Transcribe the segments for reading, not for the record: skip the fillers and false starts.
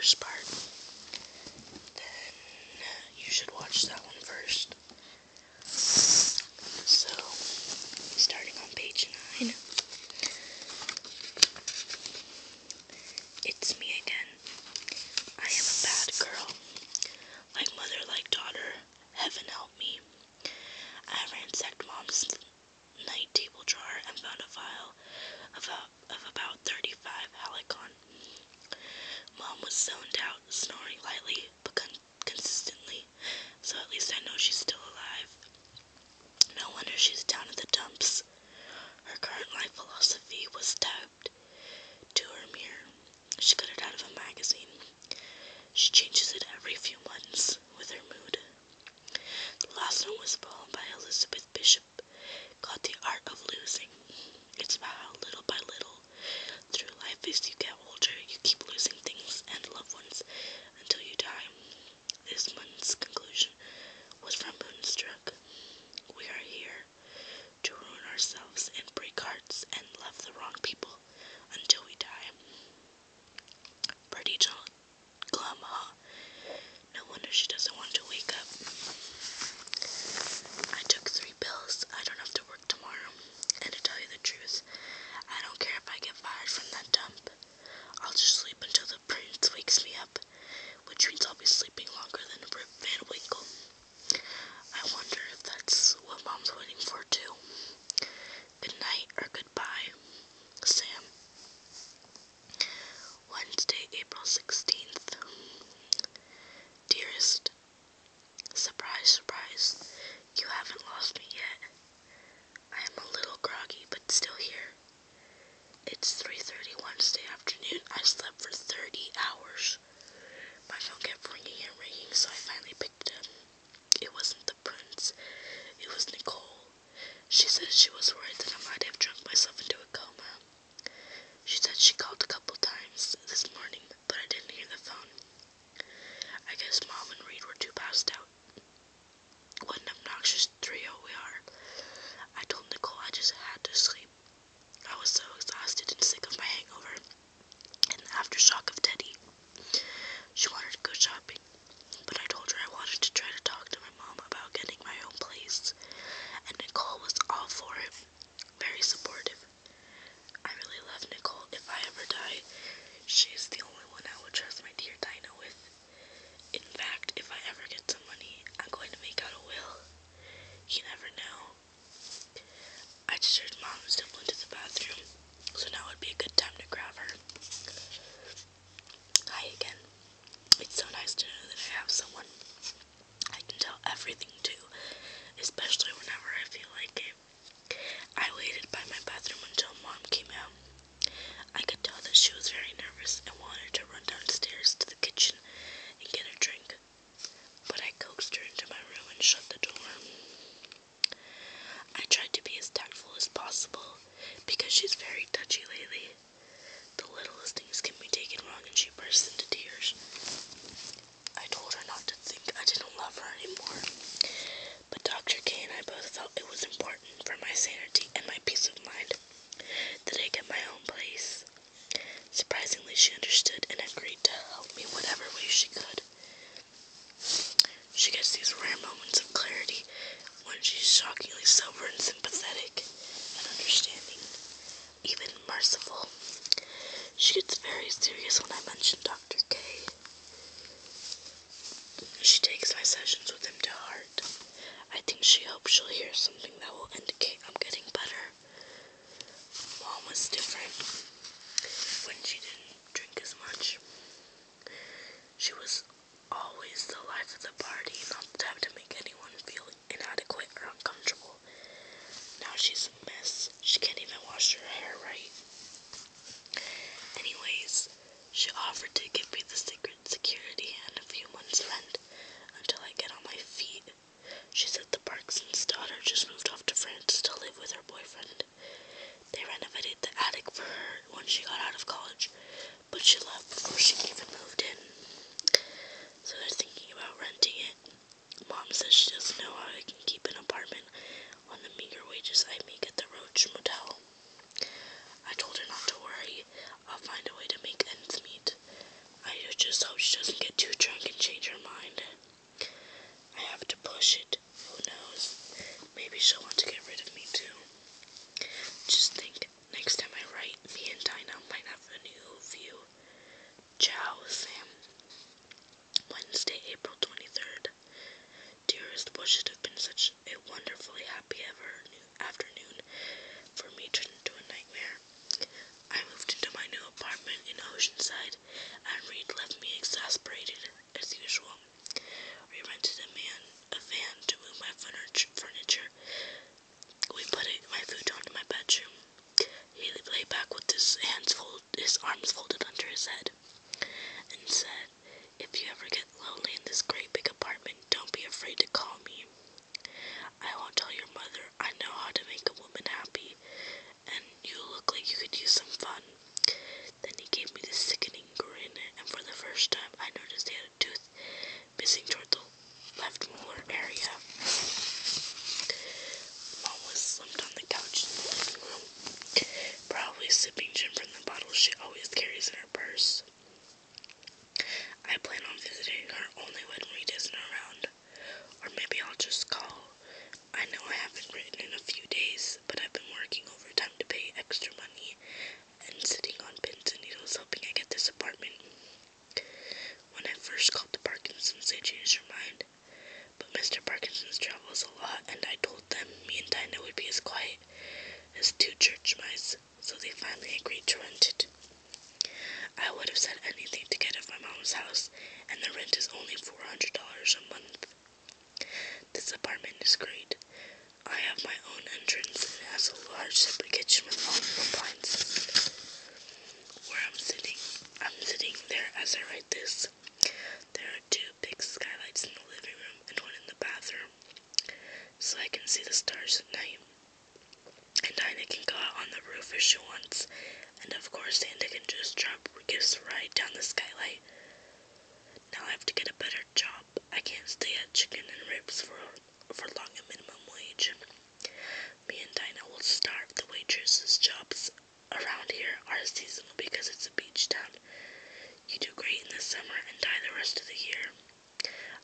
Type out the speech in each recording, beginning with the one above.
first part, then you should watch that one first. So, starting on page 9, it's me again. I am a bad girl. Like mother, like daughter, heaven help me. I ransacked Mom's night table drawer and found a vial of about 35 Halicon. Mom was zoned out, snoring lightly but consistently, so at least I know she's still alive. No wonder she's down in the dumps. Her current life philosophy was tabbed to her mirror. She got it out of a magazine. She changes it every few months with her mood. The last one was a poem by Elizabeth Bishop called The Art of Losing. It's about how little by little, through life as you get older, you keep losing things and loved ones until you die. This month's conclusion was from Moonstruck. We are here to ruin ourselves and break hearts and love the wrong people until we die. Pretty glum, huh? No wonder she doesn't want to wake up. I took 3 pills. I don't have to work tomorrow. And to tell you the truth, I don't care if I get fired from that dump. I'll just sleep until the prince wakes me up, which means I'll be sleeping longer than Rip Van Winkle. I wonder if that's what Mom's waiting for too. Good night or goodbye, Sam. Wednesday, April 16th. Dearest, surprise, surprise, you haven't lost me yet. I am a little groggy, but still here. It's 3:30 Wednesday afternoon. I slept for 30 hours. My phone kept ringing and ringing, so I finally picked it up. It wasn't the prince. It was Nicole. She said she was worried that I might have drunk myself into a coma. She said she called a couple times this morning, but I didn't hear the phone. I guess Mom and Reed were too passed out. What an obnoxious trio we are. I told Nicole I just had to sleep. I was so exhausted and sick of my hangover and the aftershock of Teddy. She wanted to go shopping, but I told her I wanted to try to talk to my mom about getting my own place, and Nicole was all for it, very supportive. I really love Nicole. If I ever die, she's the only one I would trust my dear Dinah with. In fact, if I ever get some money, I'm going to make out a will. You never know. I just heard Mom step into the bathroom, so now would be a good time to grab her. Hi again. It's so nice to know that I have someone I can tell everything to, especially whenever I feel like it. I waited by my bathroom until Mom came out. I could tell that she was very nervous and wanted to run downstairs to the kitchen and get a drink, but I coaxed her into my room and shut the door. I tried to be as tactful as possible because she's very touchy lately. The littlest things can be taken wrong and she bursts into tears. I told her not to think I didn't love her anymore, but Dr. K and I both felt it was important for my sanity and my peace of mind that I get my own place. Surprisingly, she understood and agreed to help me whatever way she could. She gets these rare moments of clarity when she's shockingly sober and sympathetic and understanding, even merciful. She gets very serious when I mention Dr. K. She takes my sessions with him to heart. I think she hopes she'll hear something that will indicate I'm getting better. Mom was different when she didn't drink as much. She was always the life of the party, not the type to make anyone feel inadequate or uncomfortable. Now she's a mess. She can't even wash her hair right. Anyways, she offered to give me the security and a few months' rent until I get on my feet. She said the Parkinson's daughter just moved off to France to live with her boyfriend. They renovated the attic for her just hope she doesn't get too drunk and change her mind. I have to push it. Who knows? Maybe she'll want to get rid of me too. Just think, next time I write, me and Dinah might have a new view. Ciao, Sam. Wednesday, April 23rd. Dearest, what should have been such a wonderfully happy afternoon for me turned into a nightmare. I moved into my new apartment in Oceanside, and Reed left me exasperated as usual. We rented a van to move my furniture. We put my futon in my bedroom. He lay back with his arms folded under his head, and said, "If you ever get lonely in this great big apartment, don't be afraid to call me. I won't tell your mother. I know how to make a woman happy, and you look like you could use some fun." Then he gave me this sickening grin, and for the first time I noticed he had a tooth missing toward the left molar area. Mom was slumped on the couch in the living room, probably sipping gin from the bottle she always carries in her purse. I plan on visiting her only when Reed isn't around, or maybe I'll just call. I know I haven't written in a few days, but I've been working overtime to pay extra money and sitting on pins and needles hoping I get this apartment. When I first called the Parkinsons, they changed their mind, but Mr. Parkinson's travels a lot, and I told them me and Dinah would be as quiet as two church mice, so they finally agreed to rent it. I would have said anything to get out of my mom's house, and the rent is only $400 a month. This apartment is great. I have my own entrance, and it has a large separate kitchen with all new appliances. Where I'm sitting there as I write this. There are two big skylights in the living room and one in the bathroom, so I can see the stars at night. And Dinah can go out on the roof if she wants, and of course Santa can just give us a ride down the skylight. Now I have to get a better job. I can't stay at Chicken and Ribs for long at minimum wage. Me and Dinah will starve. The waitresses' jobs around here are seasonal because it's a beach town. You do great in the summer and die the rest of the year.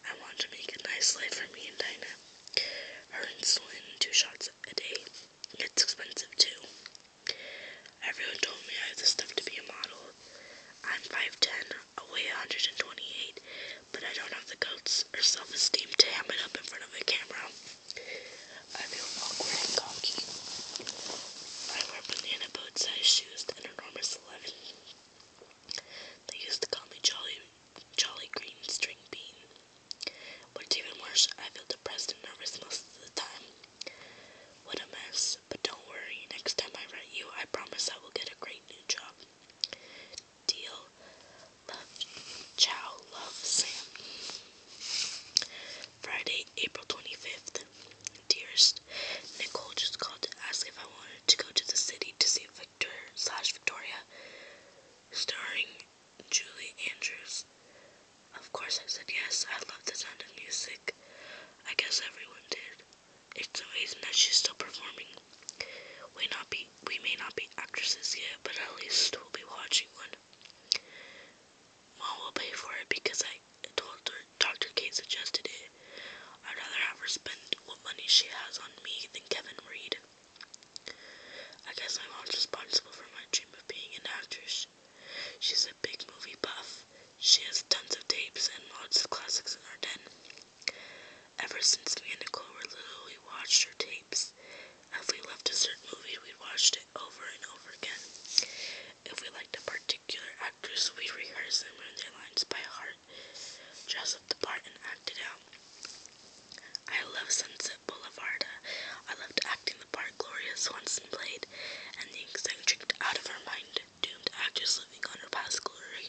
I want to make a nice life for me and Dinah. Her insulin, 2 shots a day. It's expensive too. Everyone told me I have the stuff to be a model. I'm 5'10", I weigh 128, but I don't have the guts or self-esteem to ham it up in front of a camera. I feel awkward and cocky. I wear banana boat-sized shoes and enormous 11. They used to call me Jolly Green String Bean. What's even worse, I feel depressed and nervous most of the time. What a mess, but don't worry, next time I write you, I promise I will get a great new job. Deal. Love. Ciao. Love, Sam. Friday, April 25th. Dearest, Nicole just called to ask if I wanted to go to the city to see Victoria, starring Julie Andrews. Of course I said yes. I love the sound of music. I guess everyone did. It's amazing that she's still performing. We may not be actresses yet, but at least we'll be watching one. Mom will pay for it because I told her Dr. Kate suggested it. I'd rather have her spend what money she has on me than Kevin Reed. I guess my mom's responsible for my dream of being an actress. She's a big movie buff. She has tons of tapes and lots of classics in her den. Ever since me and Nicole were little, we watched her tapes. If we loved a certain movie, we watched it over and over again. If we liked a particular actress, we'd rehearse and learn their lines by heart, dress up the part, and act it out. I love Sunset Boulevard. I loved acting the part Gloria Swanson played, and the eccentric, out-of-her-mind, doomed actress living on her past glory.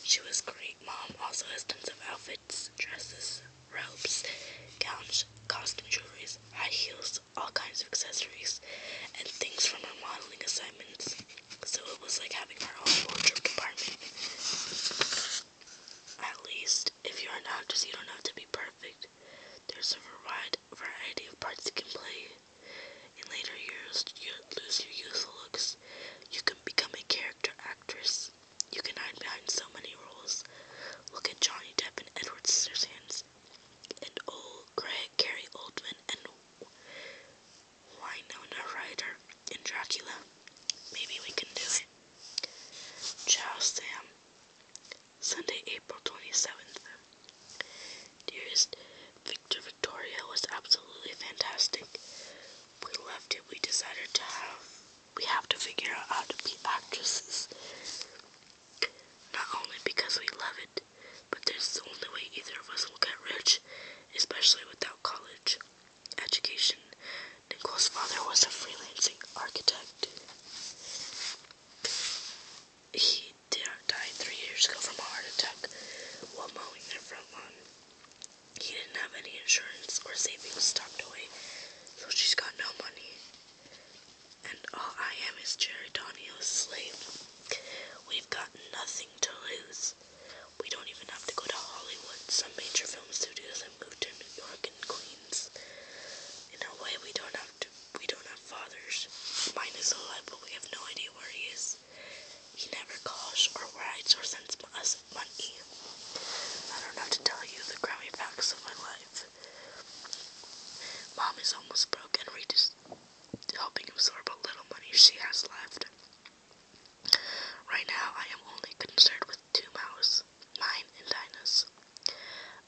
She was great. Mom also has tons of outfits, dresses, robes, gowns, costume jewelries, high heels, all kinds of accessories, and things from her modeling assignments. So it was like having our own wardrobe department. At least, if you're an actress, you don't have to be perfect. There's a variety of parts you can play. In later years, you lose your youthful looks. You can become a character actress. You can hide behind so many roles. Sunday, April 27th. Dearest, Victor Victoria was absolutely fantastic. We loved it. We have to figure out how to be actresses. Not only because we love it, but there's the only way either of us will get rich, especially without college education. Nicole's father was a freelancing architect. He died 3 years ago from a heart attack while mowing their front lawn. He didn't have any insurance or savings tucked away, so she's got no money. And all I am is Jerry Donio's slave. We've got nothing to lose. We don't even have to go to Hollywood. Some major film studios have moved to New York and Queens. In a way, we don't have fathers. Mine is alive, but we have no idea where he is. He never calls or writes or sends us money. I don't have to tell you the grimy facts of my life. Mom is almost broke and Reed is helping absorb what little money she has left. Right now, I am only concerned with 2 mouths, mine and Dinah's.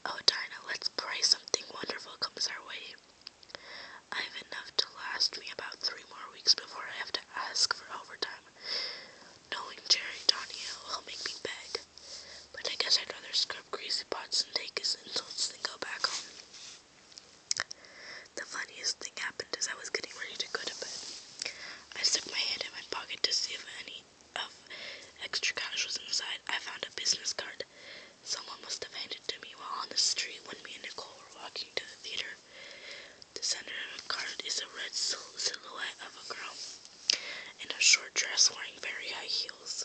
Oh, Dinah, let's pray something wonderful comes our way. I have enough to last me about 3 more weeks before I have to ask for overtime. Knowing Jerry Donio, he'll make me beg. But I guess I'd rather scrub greasy pots and take his insults than go back home. The funniest thing happened as I was getting ready to go to bed. I stuck my hand in my pocket to see if any of extra cash was inside. I found a business card. Someone must have handed it to me while on the street when me and Nicole were walking to the theater. The center of the card is a red silhouette of a girl in a short dress wearing very high heels.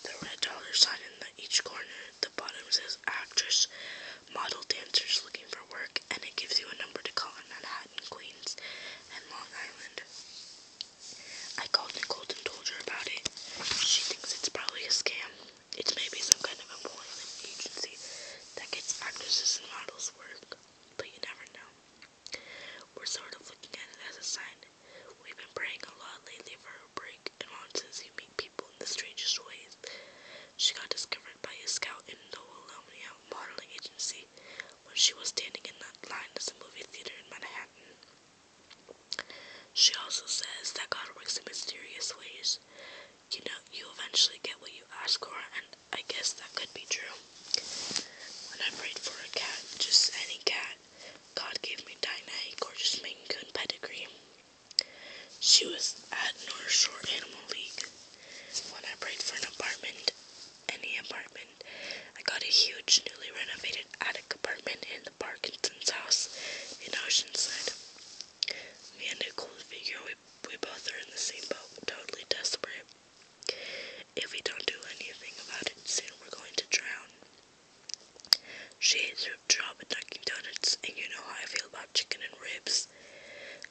The red dollar sign in each corner. The bottom says actress, model, dancers looking for work, and it gives you a number to call in Manhattan, Queens, and Long Island. I called Nicole and told her about it. She thinks it's probably a scam. It's maybe some kind of employment agency that gets actresses and models work, but you never know. We're sort of looking at it as a sign. We've been praying a lot lately for a break, and Mom says you meet people in the strangest ways. She got discovered by a scout in the Wallonia modeling agency when she was standing in that line at a movie theater in Manhattan. She also says that God works in mysterious ways. You know, you eventually get what you ask for, and I guess that could be true. When I prayed for a cat, just any cat, God gave me Dinah, a gorgeous Maine Coon pedigree. She was at North Shore Animal League. When I prayed for an apartment, any apartment, I got a huge, newly renovated attic apartment in the Parkinson's house in Oceanside. Me and Nicole figure we both are in the same boat, totally desperate. If we don't do anything about it soon, we're going to drown. She hates her job at Dunkin' Donuts, and you know how I feel about chicken and ribs.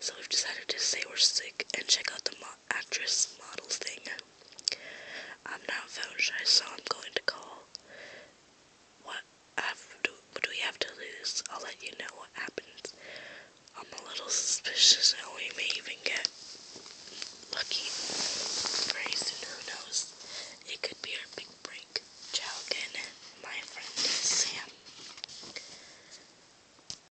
So we've decided to say we're sick and check out the actress models thing. I'm not phone shy, so I'm going to call. What do we have to lose? I'll let you know what happens. I'm a little suspicious, and we may even get